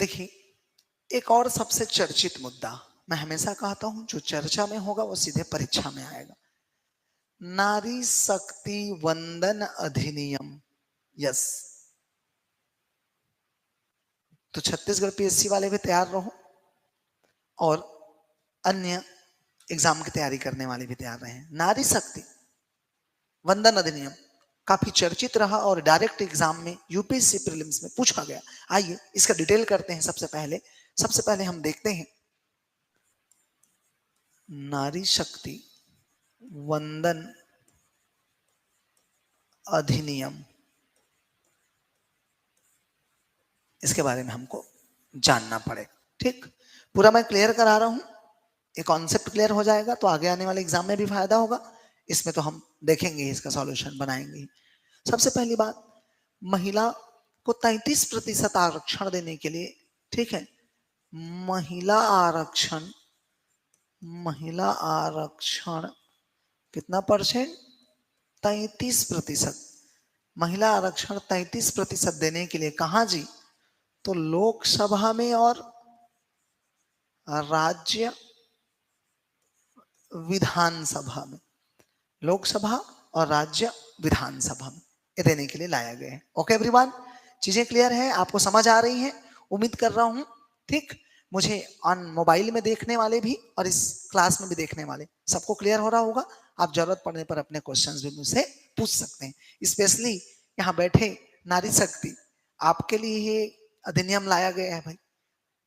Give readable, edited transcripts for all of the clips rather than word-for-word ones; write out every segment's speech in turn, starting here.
देखिए, एक और सबसे चर्चित मुद्दा, मैं हमेशा कहता हूं जो चर्चा में होगा वो सीधे परीक्षा में आएगा। नारी शक्ति वंदन अधिनियम। यस, तो छत्तीसगढ़ पीएससी वाले भी तैयार रहो और अन्य एग्जाम की तैयारी करने वाले भी तैयार रहे। नारी शक्ति वंदन अधिनियम काफी चर्चित रहा और डायरेक्ट एग्जाम में यूपीएससी प्रीलिम्स में पूछा गया। आइए इसका डिटेल करते हैं। सबसे पहले हम देखते हैं नारी शक्ति वंदन अधिनियम, इसके बारे में हमको जानना पड़ेगा। ठीक, पूरा मैं क्लियर करा रहा हूं, ये कॉन्सेप्ट क्लियर हो जाएगा तो आगे आने वाले एग्जाम में भी फायदा होगा। इसमें तो हम देखेंगे, इसका सॉल्यूशन बनाएंगे। सबसे पहली बात, महिला को 33% आरक्षण देने के लिए, ठीक है, महिला आरक्षण कितना परसेंट? 33%। महिला आरक्षण 33% देने के लिए कहां जी? तो लोकसभा में और राज्य विधानसभा में, लोकसभा और राज्य विधानसभा में ये देने के लिए लाया गया है। ओके एवरीवन, चीजें क्लियर है? आपको समझ आ रही हैं? उम्मीद कर रहा हूं। ठीक, मुझे ऑन मोबाइल में देखने वाले भी और इस क्लास में भी देखने वाले सबको क्लियर हो रहा होगा। आप जरूरत पड़ने पर अपने क्वेश्चंस भी मुझसे पूछ सकते हैं। स्पेशली यहाँ बैठे नारी शक्ति, आपके लिए ये अधिनियम लाया गया है भाई,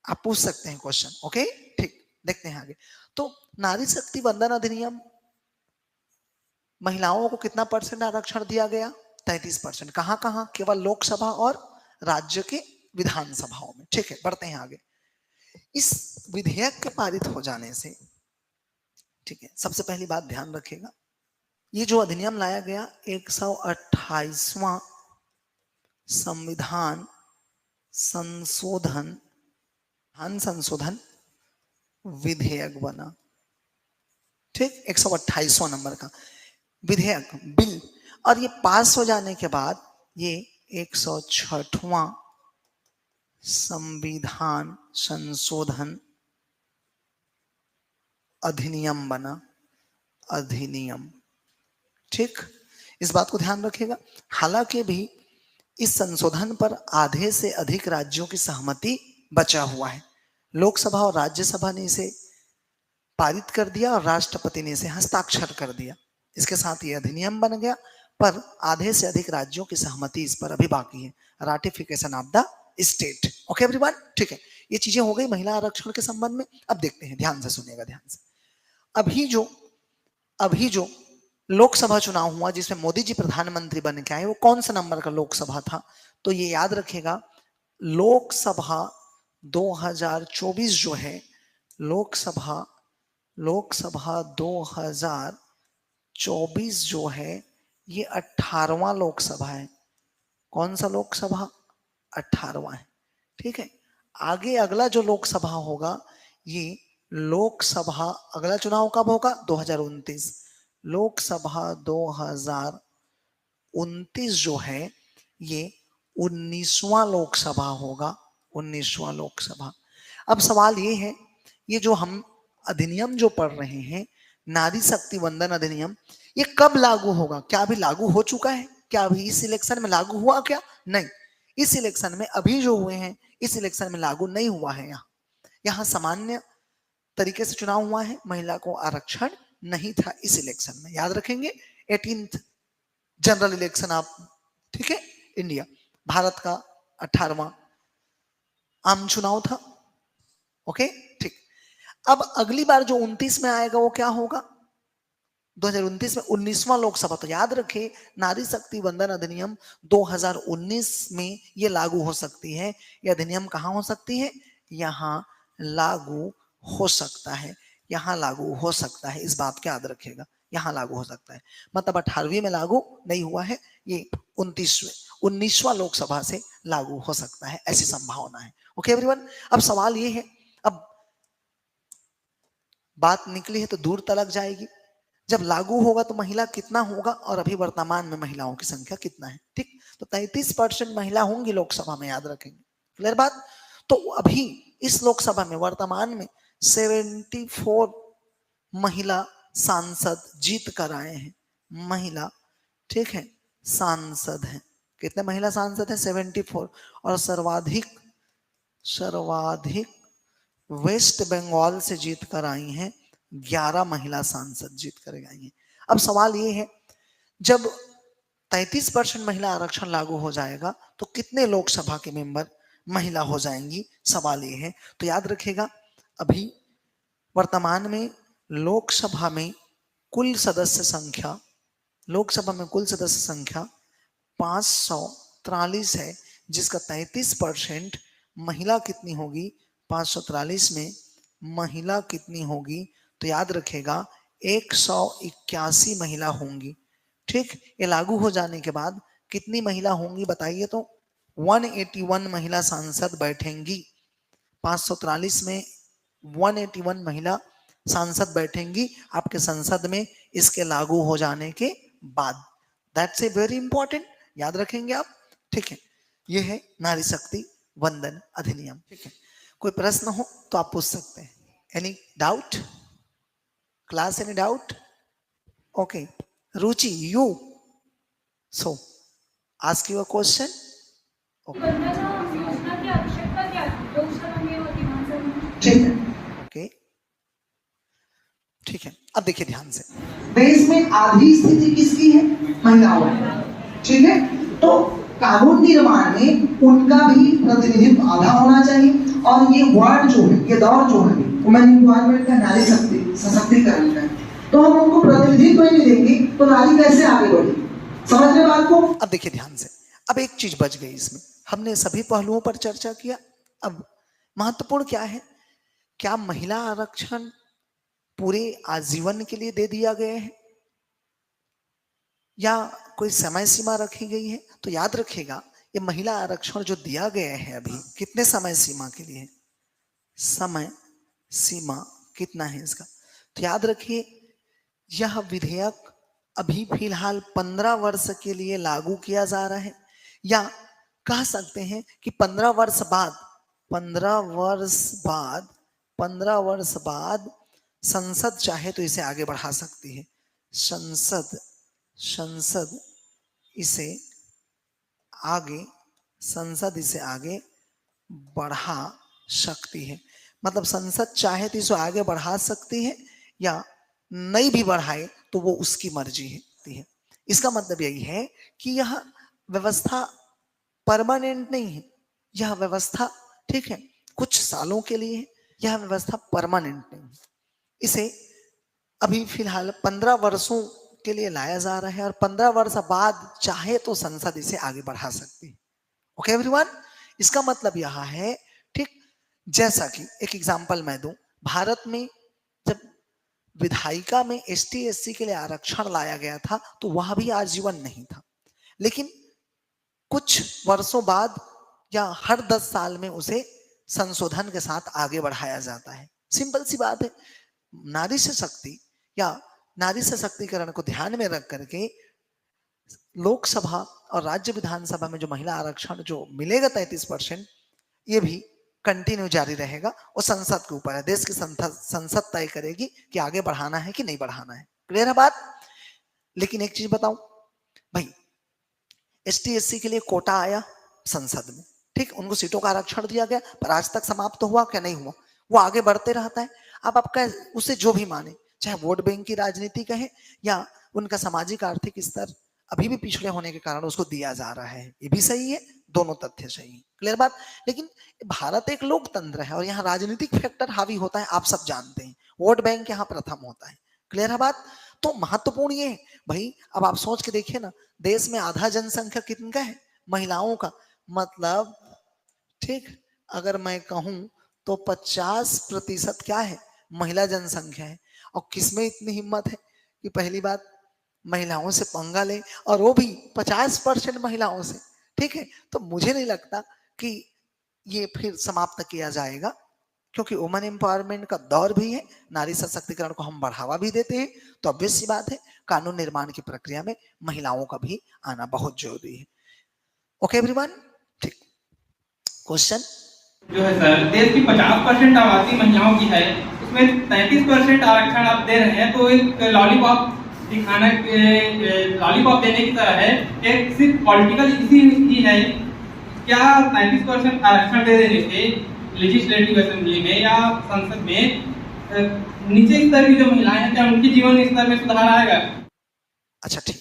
आप पूछ सकते हैं क्वेश्चन। ओके ठीक, देखते हैं आगे। तो नारी शक्ति वंदन अधिनियम, महिलाओं को कितना परसेंट आरक्षण दिया गया? 33%। कहां कहां? केवल लोकसभा और राज्य के विधानसभाओं में। ठीक है, बढ़ते हैं आगे। इस विधेयक के पारित हो जाने से, ठीक है, सबसे पहली बात ध्यान रखिएगा, ये जो अधिनियम लाया गया 128वां संविधान संशोधन विधेयक बना। ठीक, 128वां नंबर का विधेयक बिल, और ये पास हो जाने के बाद ये 106वां संविधान संशोधन अधिनियम बना। अधिनियम, ठीक, इस बात को ध्यान रखिएगा। हालांकि भी इस संशोधन पर आधे से अधिक राज्यों की सहमति बचा हुआ है। लोकसभा और राज्यसभा ने इसे पारित कर दिया और राष्ट्रपति ने इसे हस्ताक्षर कर दिया। इसके साथ ये अधिनियम बन गया, पर आधे से अधिक राज्यों की सहमति इस पर अभी बाकी है। Ratification of the state. Okay everyone, ठीक है, ये चीजें हो गई महिला आरक्षण के संबंध में। अब देखते हैं, ध्यान से सुनिएगा, ध्यान से। अभी जो लोकसभा चुनाव हुआ जिसमें मोदी जी प्रधानमंत्री बन के आए, वो कौन सा नंबर का लोकसभा था? तो ये याद रखेगा, लोकसभा 2024 जो है, लोकसभा 2024 जो है, ये 18वां लोकसभा है। कौन सा लोकसभा? 18वां है। ठीक है, आगे अगला जो लोकसभा होगा, ये लोकसभा, अगला चुनाव कब होगा? 2029। लोकसभा 2029 जो है, ये 19वां लोकसभा होगा। 19वां लोकसभा। अब सवाल ये है, ये जो हम अधिनियम जो पढ़ रहे हैं, नारी शक्ति वंदन अधिनियम, ये कब लागू होगा? क्या अभी लागू हो चुका है? क्या अभी इस इलेक्शन में लागू हुआ क्या? नहीं, इस इलेक्शन में अभी जो हुए हैं, इस इलेक्शन में लागू नहीं हुआ है। यहाँ सामान्य तरीके से चुनाव हुआ है, महिला को आरक्षण नहीं था इस इलेक्शन में। याद रखेंगे, 18th जनरल इलेक्शन आप, ठीक है, इंडिया भारत का 18वां आम चुनाव था। ओके ठीक, अब अगली बार जो 29 में आएगा वो क्या होगा? 2029 में 19वां लोकसभा। तो याद रखें, नारी शक्ति वंदन अधिनियम 2019 में ये लागू हो सकती है। ये अधिनियम कहां हो सकती है? यहां लागू हो सकता है, यहां लागू हो सकता है। इस बात को याद रखिएगा, यहां लागू हो सकता है। मतलब 18वीं में लागू नहीं हुआ है, ये 19वां लोकसभा से लागू हो सकता है, ऐसी संभावना है। ओके एवरीवन, अब सवाल ये है, अब बात निकली है तो दूर तलक जाएगी। जब लागू होगा तो महिला कितना होगा और अभी वर्तमान में महिलाओं की संख्या कितना है? ठीक, तो 33% महिला होंगी लोकसभा में, याद रखेंगे। क्लियर बात? तो अभी इस लोकसभा में वर्तमान में 74 महिला सांसद जीत कर आए हैं। महिला, ठीक है, सांसद हैं। कितने महिला सांसद हैं? 74। और सर्वाधिक वेस्ट बंगाल से जीत कर आई हैं। 11 महिला सांसद जीत कर आई हैं। अब सवाल ये है, जब 33% महिला आरक्षण लागू हो जाएगा तो कितने लोकसभा के मेंबर महिला हो जाएंगी? सवाल ये है। तो याद रखिएगा, अभी वर्तमान में लोकसभा में कुल सदस्य संख्या 543 है, जिसका 33% महिला कितनी होगी? 543 में महिला कितनी होगी? तो याद रखेगा 181 महिला होंगी। ठीक, ये लागू हो जाने के बाद कितनी महिला होंगी बताइए? तो 181 महिला सांसद बैठेंगी। 543 में 181 महिला सांसद बैठेंगी आपके संसद में, इसके लागू हो जाने के बाद। दैट्स ए वेरी इंपॉर्टेंट, याद रखेंगे आप। ठीक है, ये है नारी शक्ति वंदन अधिनियम। ठीक है, कोई प्रश्न हो तो आप पूछ सकते हैं। Any doubt class? Any doubt? Okay, Ruchi, you so ask you a question. ठीक है, ओके, ठीक है। अब देखिए ध्यान से, देश में आधी स्थिति किसकी है? महिलाओं की। ठीक है, तो कानून निर्माण में उनका भी प्रतिनिधित्व आधा होना चाहिए। और ये वर्ड जो है, ये दौर जो है वुमेन एम्पावरमेंट का, नारी शक्ति सशक्तिकरण का, तो हम उनको प्रतिनिधित्व नहीं देंगे तो नारी कैसे आगे बढ़ेगी? समझ रहे बात को? अब देखिए ध्यान से, अब एक चीज बच गई इसमें। हमने सभी पहलुओं पर चर्चा किया। अब महत्वपूर्ण क्या है? क्या महिला आरक्षण पूरे आजीवन के लिए दे दिया गया है या कोई समय सीमा रखी गई है? तो याद रखिएगा, ये महिला आरक्षण जो दिया गया है अभी, कितने समय सीमा के लिए? समय सीमा कितना है इसका? तो याद रखिए, यह विधेयक अभी फिलहाल 15 वर्ष के लिए लागू किया जा रहा है, या कह सकते हैं कि 15 वर्ष बाद संसद चाहे तो इसे आगे बढ़ा सकती है। संसद इसे आगे बढ़ा सकती है। मतलब संसद चाहे तो इसे आगे बढ़ा सकती है, या नहीं भी बढ़ाए तो वो उसकी मर्जी है। इसका मतलब यही है कि यह व्यवस्था परमानेंट नहीं है। यह व्यवस्था, ठीक है, कुछ सालों के लिए है। यह व्यवस्था परमानेंट नहीं है। इसे अभी फिलहाल 15 वर्षों के लिए लाया जा रहा है, और 15 वर्ष बाद चाहे तो संसद इसे आगे बढ़ा सकती है। ओके एवरीवन, इसका मतलब यह है, ठीक, जैसा कि एक एग्जांपल मैं दूं, भारत में जब विधायिका में एसटी एससी के लिए आरक्षण लाया गया था तो वह भी आजीवन नहीं था, लेकिन कुछ वर्षों बाद या हर 10 साल में उसे संशोधन के साथ आगे बढ़ाया जाता है। सिंपल सी बात है। नारी शक्ति या नारी सशक्तिकरण को ध्यान में रख करके लोकसभा और राज्य विधानसभा में जो महिला आरक्षण जो मिलेगा 33%, ये भी कंटिन्यू जारी रहेगा। वो संसद के ऊपर है, देश की संसद तय करेगी कि आगे बढ़ाना है कि नहीं बढ़ाना है। क्लियर है बात? लेकिन एक चीज बताऊं भाई, एसटी एससी के लिए कोटा आया संसद में, ठीक, उनको सीटों का आरक्षण दिया गया, पर आज तक समाप्त हुआ क्या? नहीं हुआ। वो आगे बढ़ते रहता है। अब आपका उसे जो भी माने, चाहे वोट बैंक की राजनीति कहे या उनका सामाजिक आर्थिक स्तर अभी भी पिछड़े होने के कारण उसको दिया जा रहा है, ये भी सही है, दोनों तथ्य सही है। क्लियर बात? लेकिन भारत एक लोकतंत्र है और यहाँ राजनीतिक फैक्टर हावी होता है, आप सब जानते हैं। वोट बैंक यहाँ प्रथम होता है। क्लियर है बात? तो महत्वपूर्ण ये है भाई, अब आप सोच के देखिए ना, देश में आधा जनसंख्या किनका है? महिलाओं का। मतलब, ठीक, अगर मैं कहूं तो 50% क्या है? महिला जनसंख्या है। और किसमें इतनी हिम्मत है कि पहली बात महिलाओं से पंगा ले, और वो भी 50% महिलाओं से। ठीक है, तो मुझे नहीं लगता कि ये फिर समाप्त किया जाएगा, क्योंकि वुमेन एम्पावरमेंट का दौर भी है, नारी सशक्तिकरण को हम बढ़ावा भी देते हैं। तो ऑब्वियस सी बात है, कानून निर्माण की प्रक्रिया में महिलाओं का भी आना बहुत जरूरी है। ओके एवरीवन, ठीक। क्वेश्चन? जो है सर, देश की 50% आबादी महिलाओं की है, उसमें 33% आरक्षण आप दे रहे हैं, तो एक लॉलीपॉप दिखाना, लॉलीपॉप देने की तरह है, एक सिर्फ पॉलिटिकल इश्यू ही है। क्या 33% आरक्षण दे देने से लेजिस्लेटिव असेंबली में या संसद में नीचे स्तर की जो महिलाएं हैं, क्या उनके जीवन स्तर में सुधार आएगा? अच्छा ठीक,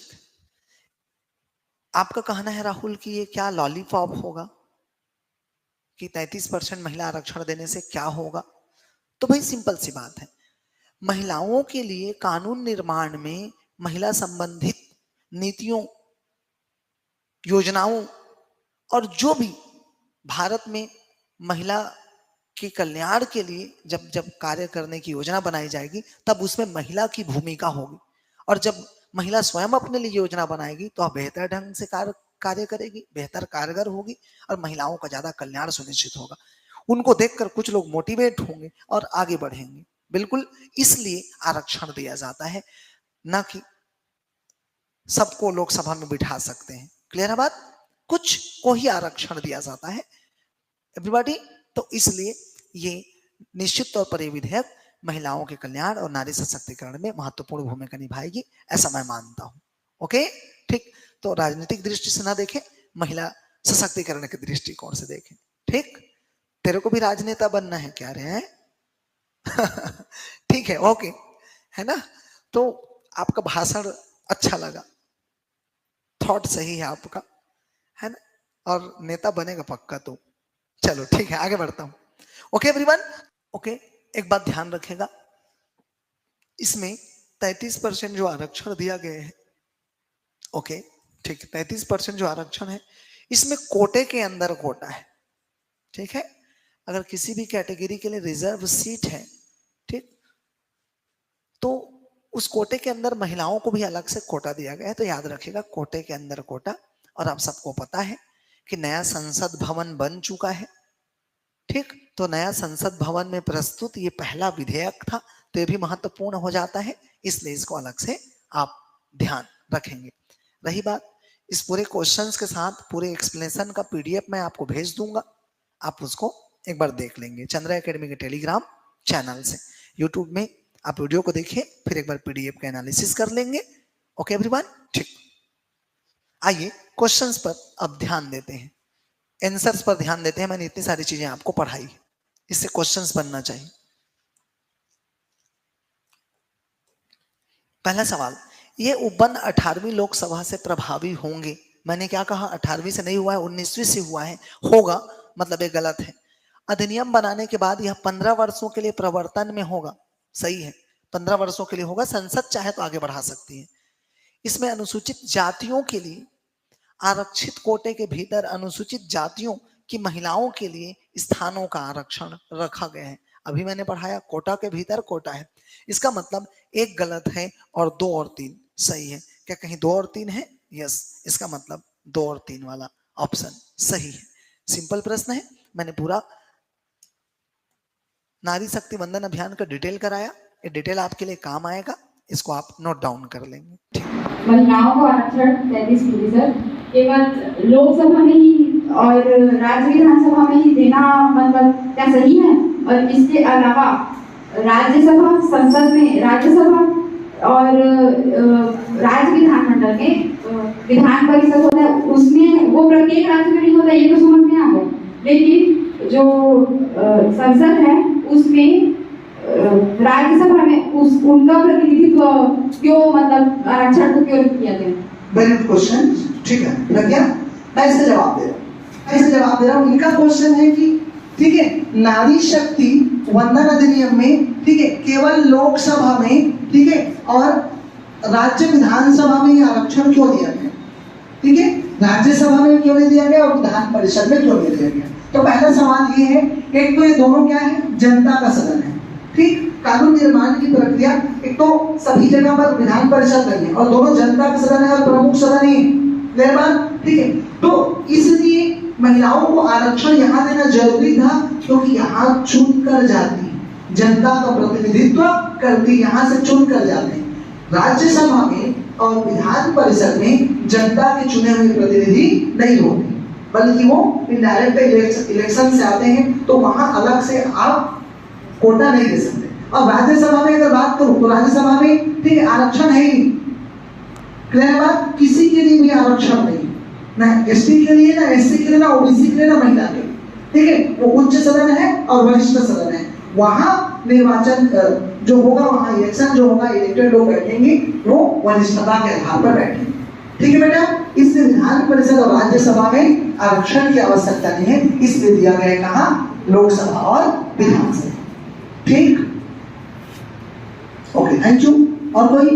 आपका कहना है राहुल कि ये क्या लॉलीपॉप होगा कि 33% महिला आरक्षण देने से क्या होगा? तो भाई सिंपल सी बात है, महिलाओं के लिए कानून निर्माण में महिला संबंधित नीतियों, योजनाओं और जो भी भारत में महिला के कल्याण के लिए जब जब कार्य करने की योजना बनाई जाएगी, तब उसमें महिला की भूमिका होगी। और जब महिला स्वयं अपने लिए योजना बनाएगी तो बेहतर ढंग से कार्य करेगी, बेहतर कारगर होगी और महिलाओं का ज्यादा कल्याण सुनिश्चित होगा। उनको देखकर कुछ लोग मोटिवेट होंगे और आगे बढ़ेंगे। बिल्कुल, इसलिए आरक्षण दिया जाता है, ना कि सबको लोकसभा में बिठा सकते हैं। क्लियर है बात? कुछ को ही आरक्षण दिया जाता है, एवरीबॉडी। तो इसलिए ये निश्चित तौर पर ये विधेयक महिलाओं के कल्याण और नारी सशक्तिकरण में महत्वपूर्ण भूमिका निभाएगी, ऐसा मैं मानता हूं। ओके ठीक, तो राजनीतिक दृष्टि से ना देखें, महिला सशक्तिकरण के दृष्टिकोण से देखें। ठीक, तेरे को भी राजनेता बनना है क्या रे हैं? ठीक है, ओके, है ना? तो आपका भाषण अच्छा लगा, थॉट सही है आपका, है ना? और नेता बनेगा पक्का तो। चलो ठीक है, आगे बढ़ता हूं। ओके एवरीवन, ओके, एक बात ध्यान रखेगा, इसमें 33% जो आरक्षण दिया गया है, ओके ठीक, 33% जो आरक्षण है, इसमें कोटे के अंदर कोटा है। ठीक है, अगर किसी भी कैटेगरी के लिए रिजर्व सीट है, ठीक, तो उस कोटे के अंदर महिलाओं को भी अलग से कोटा दिया गया है। तो याद रखिएगा, कोटे के अंदर कोटा। और आप सबको पता है कि नया संसद भवन बन चुका है। ठीक, तो नया संसद भवन में प्रस्तुत ये पहला विधेयक था, तो ये भी महत्वपूर्ण हो जाता है, इसलिए इसको अलग से आप ध्यान रखेंगे। रही बात, इस पूरे क्वेश्चंस के साथ पूरे एक्सप्लेनेशन का पीडीएफ मैं आपको भेज दूंगा, आप उसको एक बार देख लेंगे चंद्रा एकेडमी के टेलीग्राम चैनल से। यूट्यूब में आप वीडियो को देखिए, फिर एक बार पीडीएफ का एनालिसिस कर लेंगे। ओके एवरीवन, ठीक, आइए क्वेश्चंस पर अब ध्यान देते हैं, आंसर्स पर ध्यान देते हैं। मैंने इतनी सारी चीजें आपको पढ़ाई, इससे क्वेश्चंस बनना चाहिए। पहला सवाल, ये उपवन 18वीं लोकसभा से प्रभावी होंगे? मैंने क्या कहा, 18वीं से नहीं हुआ है, 19वीं से हुआ है, होगा मतलब ये गलत है। अधिनियम बनाने के बाद यह 15 वर्षों के लिए प्रवर्तन में होगा, सही है, 15 वर्षों के लिए होगा, संसद चाहे तो आगे बढ़ा सकती है। इसमें अनुसूचित जातियों के लिए आरक्षित कोटे के भीतर अनुसूचित जातियों की महिलाओं के लिए स्थानों का आरक्षण रखा गया है। अभी मैंने पढ़ाया, कोटा के भीतर कोटा है, इसका मतलब एक गलत है और 2 और 3 सही है। क्या कहीं 2 और 3 है? यस, इसका मतलब 2 और 3 वाला ऑप्शन सही है। सिंपल प्रश्न है, मैंने पूरा नारी शक्ति वंदन अभियान का डिटेल कराया, ये डिटेल आपके लिए काम आएगा, इसको आप नोट डाउन कर लेंगे। महिलाओं को आरक्षण 33% केवल लोकसभा में ही और राज्य विधानसभा में ही देना मतलब क्या सही है? और इसके अलावा राज्यसभा, संसद में राज्यसभा और राज्य विधानमंडल में विधान परिषद होता है, उसमें वो प्रत्येक राज्य में नहीं होता, ये तो समझ में आ गया। लेकिन जो संसद है उसमें राज्यसभा में उनका प्रतिनिधित्व क्यों, मतलब आरक्षण को क्यों किया गया? वेरी गुड क्वेश्चन, ठीक है, लग गया। मैं इससे जवाब दे रहा हूँ। इनका क्वेश्चन है कि ठीक है, नारी शक्ति वंदन अधिनियम में, ठीक है, केवल लोकसभा में, ठीक है, और राज्य विधानसभा में आरक्षण क्यों दिया गया? ठीक है, राज्यसभा में क्यों नहीं दिया गया और विधान परिषद में क्यों नहीं दिया गया? तो पहला सवाल ये है, एक तो ये दोनों क्या है, जनता का सदन है। ठीक, कानून निर्माण की प्रक्रिया एक तो सभी जगह पर विधान परिषद नहीं है और दोनों जनता का सदन है और प्रमुख सदन ही है। ठीक है, तो इसलिए महिलाओं को आरक्षण यहाँ देना जरूरी था, क्योंकि यहाँ चुन कर जाती, जनता का प्रतिनिधित्व करती, यहाँ से चुन कर जाते। राज्यसभा में और विधान परिषद में जनता के चुने हुए प्रतिनिधि नहीं होते। बल्कि वो इनडायरेक्ट इलेक्शन से आते हैं, तो वहां अलग से आप कोटा नहीं दे सकते। अब राज्यसभा में अगर बात करूं तो राज्यसभा में ठीक है आरक्षण है ही, क्लियर बात, किसी के लिए भी आरक्षण नहीं, ना एसटी के लिए, ना एससी के लिए, ना ओबीसी के लिए, ना महिला के, ठीक है। वो उच्च सदन है और वरिष्ठ सदन है, वहां निर्वाचन जो होगा, वहां इलेक्शन जो होगा, इलेक्टेड लोग बैठेंगे, वो वरिष्ठता के आधार पर बैठेंगे, ठीक है बेटा। इसलिए विधान परिषद और राज्यसभा में आरक्षण की आवश्यकता नहीं है, इसलिए दिया गया है कहां, लोकसभा और विधानसभा, ठीक। Okay, thank you. और कोई